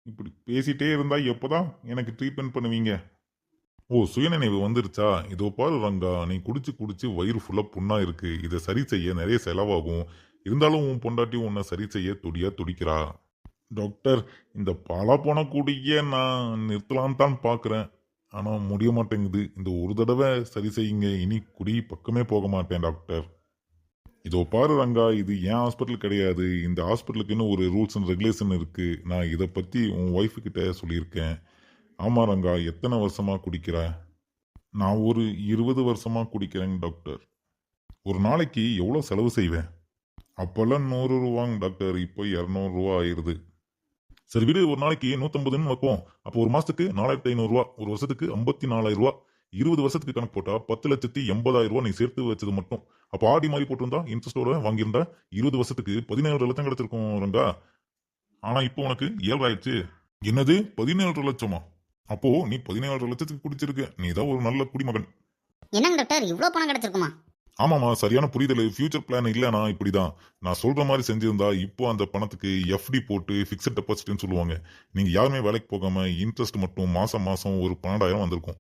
இப்படி பேசிட்டே இருந்தா எப்போதான் எனக்கு ட்ரீட்மெண்ட் பண்ணுவீங்க? ஓ! சுயநினைவு வந்துருச்சா? இதோ பாரு ரங்கா, நீ குடிச்சு குடிச்சு வயிறு ஃபுல்லா புண்ணா இருக்கு. இத சரி செய்ய நெறைய செலவாகும். இருந்தாலும் உன் பொண்டாட்டி உன்ன சரி செய்ய துடியா துடிக்கிறா. டாக்டர், இந்த பாழாப்போன குடிய நான் நிறுத்தலான்னு தான் பார்க்குறேன். ஆனா முடிய மாட்டேங்குது. இந்த ஒரு தடவ சரி செய்யுங்க. இனி குடி பக்கமே போக மாட்டேன் டாக்டர். இதோ பாரு ரங்கா, இது என் ஹாஸ்பிட்டல் கிடையாது. இந்த ஹாஸ்பிட்டலுக்குன்னு ஒரு ரூல்ஸ் அண்ட் ரெகுலேஷன் இருக்கு. நான் இத பத்தி உன் ஒய்ஃப் கிட்ட சொல்லியிருக்கேன். ஆமா ரங்கா, எத்தன வருஷமா குடிக்கிற? நான் ஒரு 20 வருஷமா குடிக்கிறேங்க டாக்டர். ஒரு நாளைக்கு எவ்வளோ செலவு செய்வேன்? அப்போல்லாம் ரூ. 100 டாக்டர். இப்போ ரூ. 200 ஆயிருது. சரி விடு, ஒரு நாளைக்கு 150ன்னு வைப்போம். அப்போ ஒரு மாசத்துக்கு ரூ. 4500, ஒரு வருஷத்துக்கு ரூ. 54,000. 20 வருஷத்துக்கு கணக்கு போட்டா 10,80,000 நீ சேர்த்து வச்சது மட்டும். அப்போ ஆடி மாதிரி போட்டிருந்தா இன்ட்ரெஸ்டோட வாங்கியிருந்தா 20 வருஷத்துக்கு 17 லட்சம் கிடைச்சிருக்கும் ரங்கா. ஆனா இப்போ உனக்கு 7 ஆயிடுச்சு. என்னது 17 லட்சமா? அப்போ நீ 17 லட்சத்துக்கு குடிச்சிருக்க. நீ தான் ஒரு நல்ல குடிமகன். என்னங்க டாக்டர் இவ்வளோ பணம் கிடைச்சிருக்குமா? ஆமாமா, சரியான புரிதல். ஃபியூச்சர் பிளான் இல்லனா இப்படிதான். நான் சொல்ற மாரி செஞ்சிருந்தா, இப்போ அந்த பணத்துக்கு எஃப்டி போட்டு பிக்ஸட் டெபாசிட்ன்னு சொல்லுவாங்க. நீங்க யாருமே வேலைக்கு போகாம இன்ட்ரெஸ்ட் மட்டும் மாசம் மாசம் ஒரு 12,000 வந்திருக்கும்.